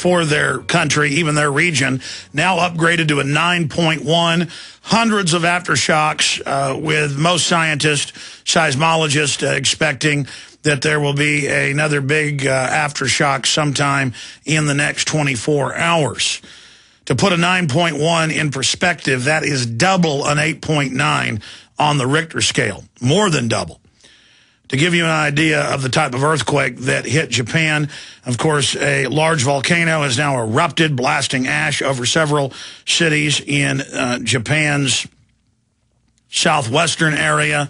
for their country, even their region, now upgraded to a 9.1. Hundreds of aftershocks, with most scientists, seismologists expecting that there will be another big aftershock sometime in the next 24 hours. To put a 9.1 in perspective, that is double an 8.9 on the Richter scale, more than double. To give you an idea of the type of earthquake that hit Japan, of course, a large volcano has now erupted, blasting ash over several cities in Japan's southwestern area.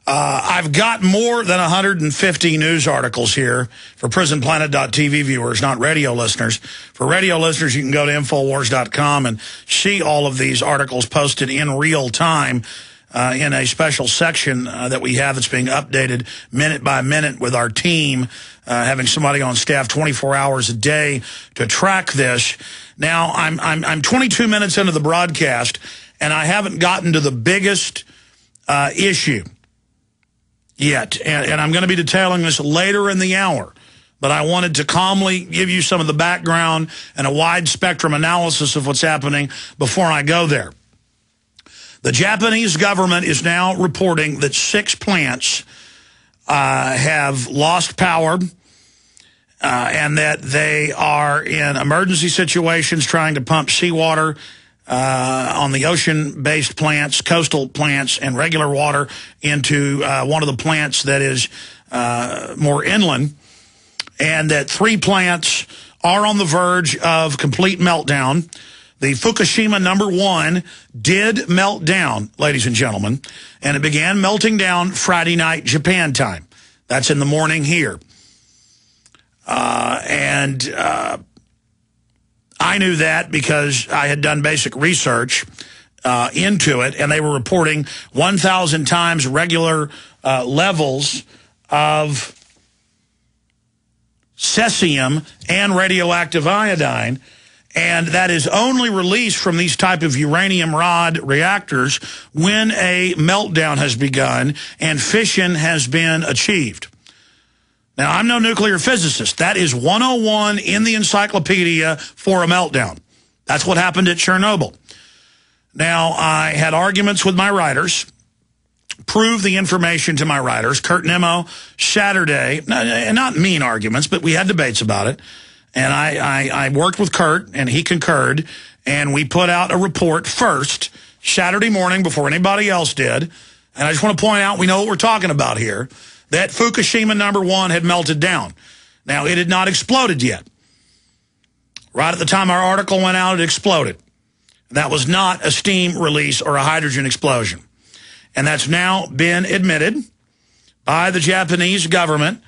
I've got more than 150 news articles here for PrisonPlanet.tv viewers, not radio listeners. For radio listeners, you can go to INFOWARS.com and see all of these articles posted in real time in a special section that we have that's being updated minute by minute with our team, having somebody on staff 24 hours a day to track this. Now, I'm 22 minutes into the broadcast, and I haven't gotten to the biggest issue yet, and I'm going to be detailing this later in the hour. But I wanted to calmly give you some of the background and a wide spectrum analysis of what's happening before I go there. The Japanese government is now reporting that 6 plants have lost power and that they are in emergency situations trying to pump seawater on the ocean-based plants, coastal plants, and regular water into one of the plants that is more inland, and that 3 plants are on the verge of complete meltdown. The Fukushima #1 did melt down, ladies and gentlemen, and it began melting down Friday night Japan time. That's in the morning here. I knew that because I had done basic research into it, and they were reporting 1,000 times regular levels of cesium and radioactive iodine. And that is only released from these type of uranium rod reactors when a meltdown has begun and fission has been achieved. Now, I'm no nuclear physicist. That is 101 in the encyclopedia for a meltdown. That's what happened at Chernobyl. Now, I had arguments with my writers, proved the information to my writers, Kurt Nimmo, Saturday, not mean arguments, but we had debates about it. And I worked with Kurt, and he concurred, and we put out a report first, Saturday morning, before anybody else did. And I just want to point out, we know what we're talking about here, that Fukushima #1 had melted down. Now, it had not exploded yet. Right at the time our article went out, it exploded. That was not a steam release or a hydrogen explosion. And that's now been admitted by the Japanese government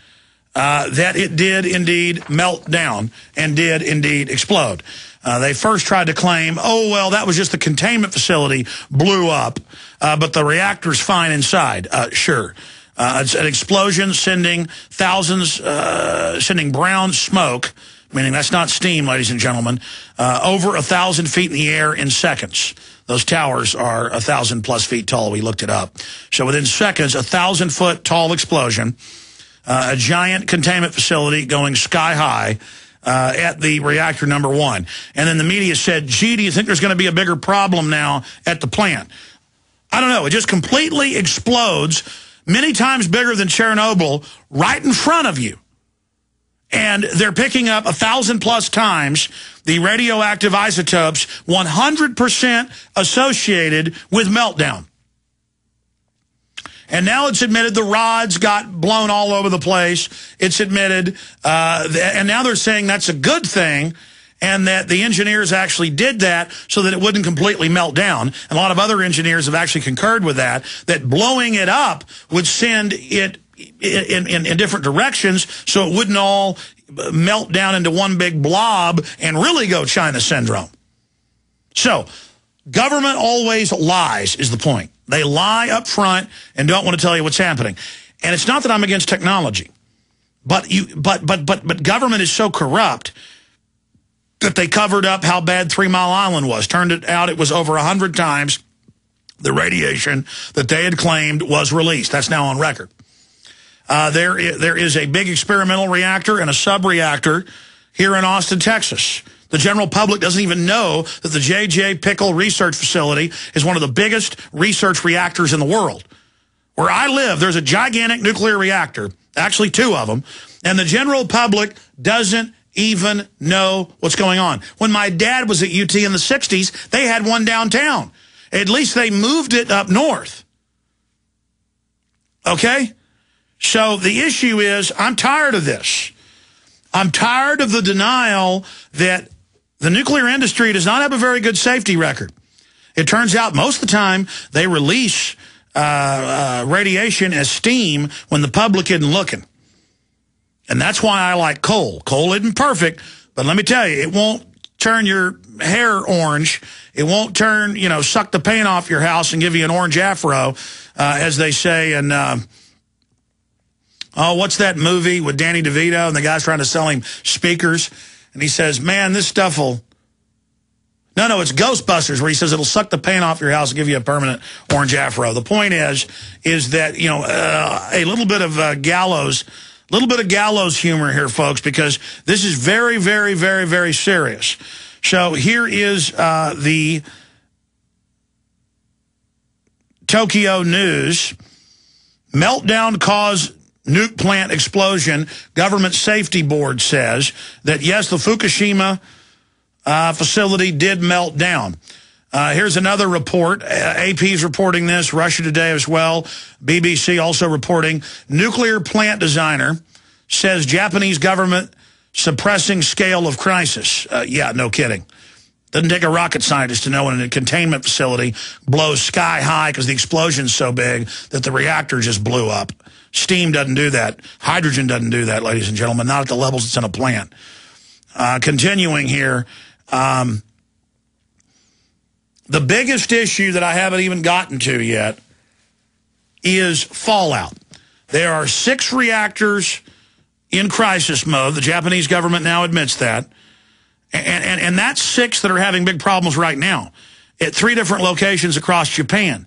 that it did indeed melt down and did indeed explode. They first tried to claim, oh, well, that was just the containment facility blew up, but the reactor's fine inside. Sure. It's an explosion sending sending brown smoke, meaning that's not steam, ladies and gentlemen, over 1,000 feet in the air in seconds. Those towers are 1,000+ feet tall. We looked it up. So within seconds, 1,000-foot tall explosion. A giant containment facility going sky high at the reactor #1. And then the media said, gee, do you think there's going to be a bigger problem now at the plant? I don't know. It just completely explodes, many times bigger than Chernobyl, right in front of you. And they're picking up 1,000+ times the radioactive isotopes 100% associated with meltdown. And now it's admitted the rods got blown all over the place. It's admitted, and now they're saying that's a good thing, and that the engineers actually did that so that it wouldn't completely melt down. And a lot of other engineers have actually concurred with that blowing it up would send it in different directions so it wouldn't all melt down into one big blob and really go China syndrome. So, government always lies is the point. They lie up front and don't want to tell you what's happening. And it's not that I'm against technology, but government is so corrupt that they covered up how bad 3 Mile Island was. Turned it out it was over 100 times the radiation that they had claimed was released. That's now on record. There is a big experimental reactor and a sub-reactor here in Austin, Texas. The general public doesn't even know that the J.J. Pickle Research Facility is one of the biggest research reactors in the world. Where I live, there's a gigantic nuclear reactor, actually 2 of them, and the general public doesn't even know what's going on. When my dad was at UT in the 60s, they had one downtown. At least they moved it up north. Okay? So the issue is, I'm tired of this. I'm tired of the denial that the nuclear industry does not have a very good safety record. It turns out most of the time they release radiation as steam when the public isn't looking. And that's why I like coal. Coal isn't perfect, but let me tell you, it won't turn your hair orange. It won't turn, you know, suck the paint off your house and give you an orange afro, as they say. And, oh, what's that movie with Danny DeVito and the guy's trying to sell him speakers? And he says, man, this stuff will... No, it's Ghostbusters, where he says it'll suck the paint off your house and give you a permanent orange afro. The point is that, you know, a little bit of gallows humor here, folks, because this is very, very, very, very serious. So here is the Tokyo News. Meltdown caused nuke plant explosion. Government Safety Board says that, yes, the Fukushima facility did melt down. Here's another report. AP's reporting this. Russia Today as well. BBC also reporting. Nuclear plant designer says Japanese government suppressing scale of crisis. Yeah, no kidding. Doesn't take a rocket scientist to know when a containment facility blows sky high because the explosion's so big that the reactor just blew up. Steam doesn't do that. Hydrogen doesn't do that, ladies and gentlemen, not at the levels it's in a plant. Continuing here, the biggest issue that I haven't even gotten to yet is fallout. There are 6 reactors in crisis mode. The Japanese government now admits that. And that's 6 that are having big problems right now at 3 different locations across Japan.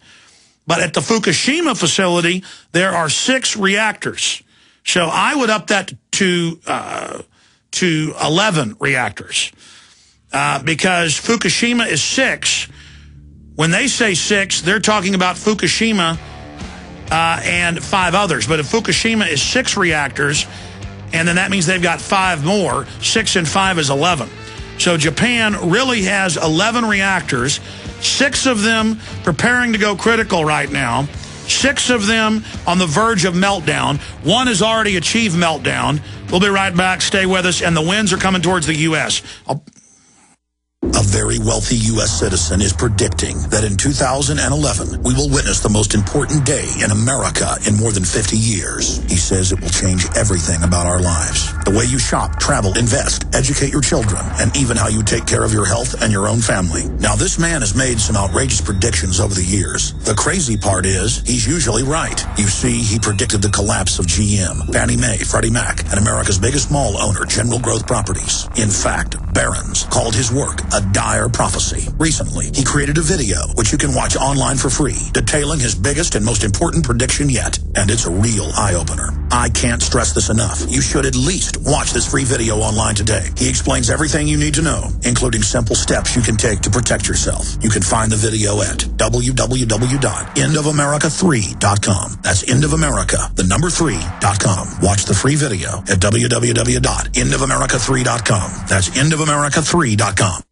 But at the Fukushima facility, there are 6 reactors. So I would up that to 11 reactors. Because Fukushima is 6. When they say 6, they're talking about Fukushima and 5 others. But if Fukushima is 6 reactors, and then that means they've got 5 more, 6 and 5 is 11. So Japan really has 11 reactors, 6 of them preparing to go critical right now, 6 of them on the verge of meltdown. 1 has already achieved meltdown. We'll be right back. Stay with us. And the winds are coming towards the U.S. A very wealthy U.S. citizen is predicting that in 2011, we will witness the most important day in America in more than 50 years. He says it will change everything about our lives. The way you shop, travel, invest, educate your children, and even how you take care of your health and your own family. Now, this man has made some outrageous predictions over the years. The crazy part is, he's usually right. You see, he predicted the collapse of GM, Fannie Mae, Freddie Mac, and America's biggest mall owner, General Growth Properties. In fact, Barron's called his work a dire prophecy. Recently, he created a video, which you can watch online for free, detailing his biggest and most important prediction yet. And it's a real eye-opener. I can't stress this enough. You should at least watch this free video online today. He explains everything you need to know, including simple steps you can take to protect yourself. You can find the video at www.endofamerica3.com. That's endofamerica, the number 3.com. Watch the free video at www.endofamerica3.com. That's endofamerica3.com.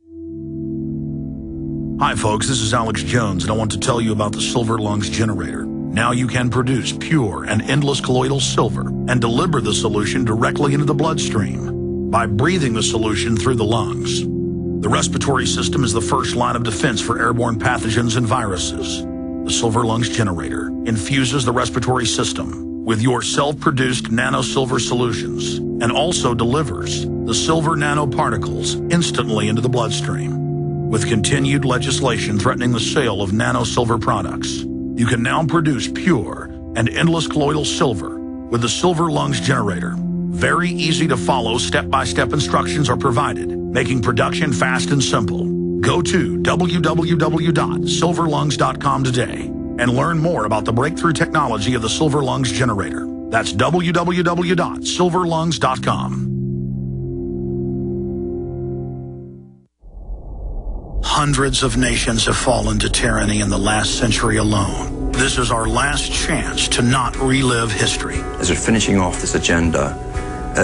Hi, folks. This is Alex Jones, and I want to tell you about the Silver Lungs generator. Now you can produce pure and endless colloidal silver and deliver the solution directly into the bloodstream by breathing the solution through the lungs. The respiratory system is the first line of defense for airborne pathogens and viruses. The Silver Lungs generator infuses the respiratory system with your self-produced nano-silver solutions and also delivers the silver nanoparticles instantly into the bloodstream. With continued legislation threatening the sale of nano-silver products, you can now produce pure and endless colloidal silver with the Silver Lungs generator. Very easy to follow, step-by-step instructions are provided, making production fast and simple. Go to www.silverlungs.com today and learn more about the breakthrough technology of the Silver Lungs generator. That's www.silverlungs.com. Hundreds of nations have fallen to tyranny in the last century alone. This is our last chance to not relive history. As we're finishing off this agenda,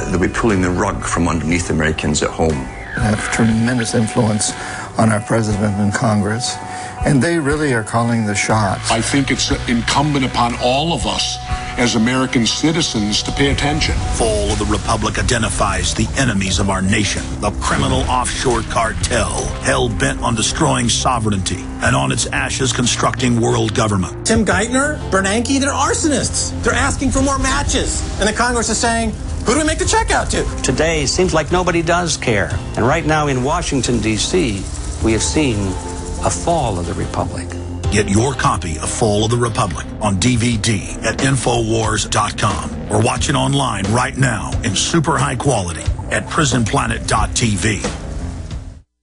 they'll be pulling the rug from underneath Americans at home. They have tremendous influence on our president and Congress, and they really are calling the shots. I think it's incumbent upon all of us as American citizens to pay attention. Fall of the Republic identifies the enemies of our nation, the criminal offshore cartel, hell-bent on destroying sovereignty, and on its ashes constructing world government. Tim Geithner, Bernanke, they're arsonists. They're asking for more matches. And the Congress is saying, who do we make the check out to? Today seems like nobody does care. And right now in Washington, D.C., we have seen a fall of the Republic. Get your copy of Fall of the Republic on DVD at INFOWARS.com or watch it online right now in super high quality at PrisonPlanet.tv.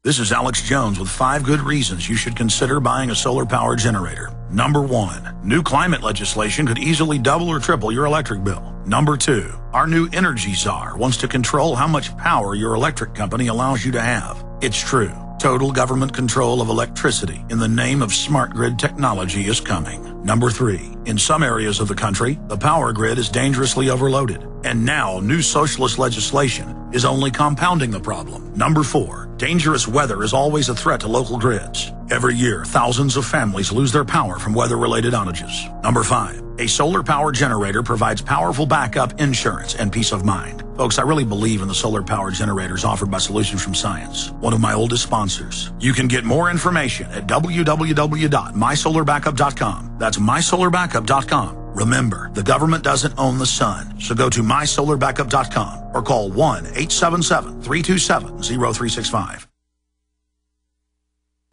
This is Alex Jones with 5 good reasons you should consider buying a solar power generator. Number 1, new climate legislation could easily double or triple your electric bill. Number 2, our new energy czar wants to control how much power your electric company allows you to have. It's true. Total government control of electricity in the name of smart grid technology is coming. Number 3, in some areas of the country, the power grid is dangerously overloaded. And now, new socialist legislation is only compounding the problem. Number 4, dangerous weather is always a threat to local grids. Every year, thousands of families lose their power from weather-related outages. Number 5, a solar power generator provides powerful backup insurance and peace of mind. Folks, I really believe in the solar power generators offered by Solutions from Science, one of my oldest sponsors. You can get more information at www.mysolarbackup.com. That's mysolarbackup.com. Remember, the government doesn't own the sun, so go to mysolarbackup.com or call 1-877-327-0365.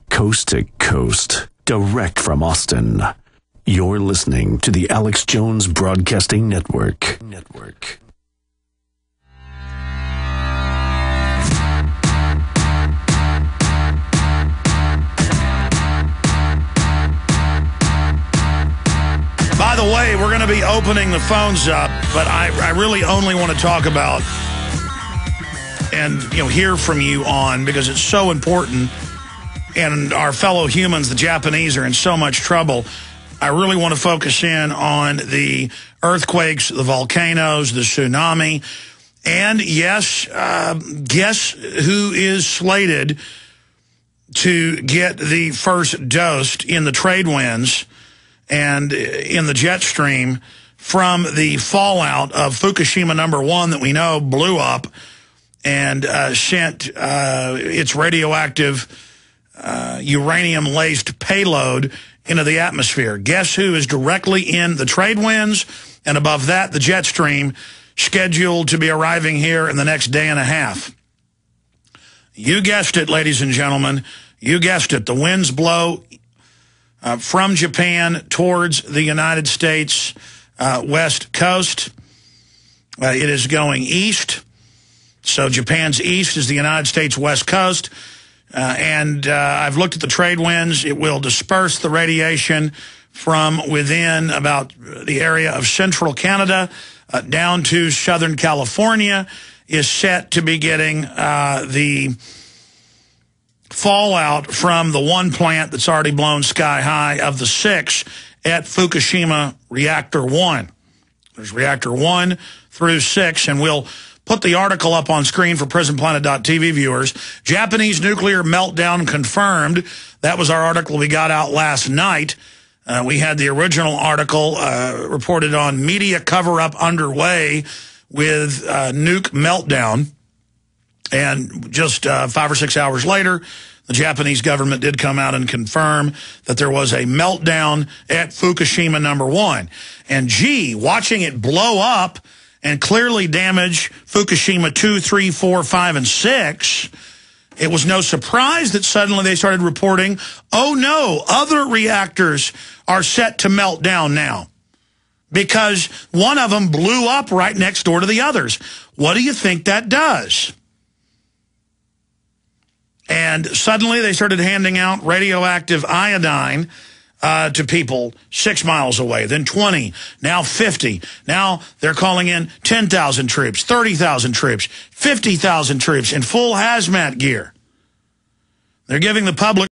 Coast to coast, direct from Austin. You're listening to the Alex Jones Broadcasting Network. By the way, we're going to be opening the phones up, but I really only want to talk about and hear from you on, because it's so important, and our fellow humans, the Japanese, are in so much trouble. I really want to focus in on the earthquakes, the volcanoes, the tsunami, and yes, guess who is slated to get the first dose in the trade winds and in the jet stream from the fallout of Fukushima #1 that we know blew up and sent its radioactive uranium-laced payload into the atmosphere. Guess who is directly in the trade winds, and above that, the jet stream, scheduled to be arriving here in the next day and a half? You guessed it, ladies and gentlemen. You guessed it. The winds blow from Japan towards the United States west coast. It is going east. So Japan's east is the United States west coast. And I've looked at the trade winds. It will disperse the radiation from within about the area of central Canada down to Southern California, is set to be getting the fallout from the one plant that's already blown sky high of the 6 at Fukushima Reactor 1. There's Reactor 1 through 6, and we'll put the article up on screen for PrisonPlanet.tv viewers. Japanese nuclear meltdown confirmed. That was our article we got out last night. We had the original article reported on media cover-up underway with nuke meltdown. And just 5 or 6 hours later, the Japanese government did come out and confirm that there was a meltdown at Fukushima #1. And gee, watching it blow up and clearly damage Fukushima 2, 3, 4, 5, and 6, it was no surprise that suddenly they started reporting, oh no, other reactors are set to melt down now, because one of them blew up right next door to the others. What do you think that does? And suddenly they started handing out radioactive iodine to people 6 miles away, then 20, now 50. Now they're calling in 10,000 troops, 30,000 troops, 50,000 troops in full hazmat gear. They're giving the public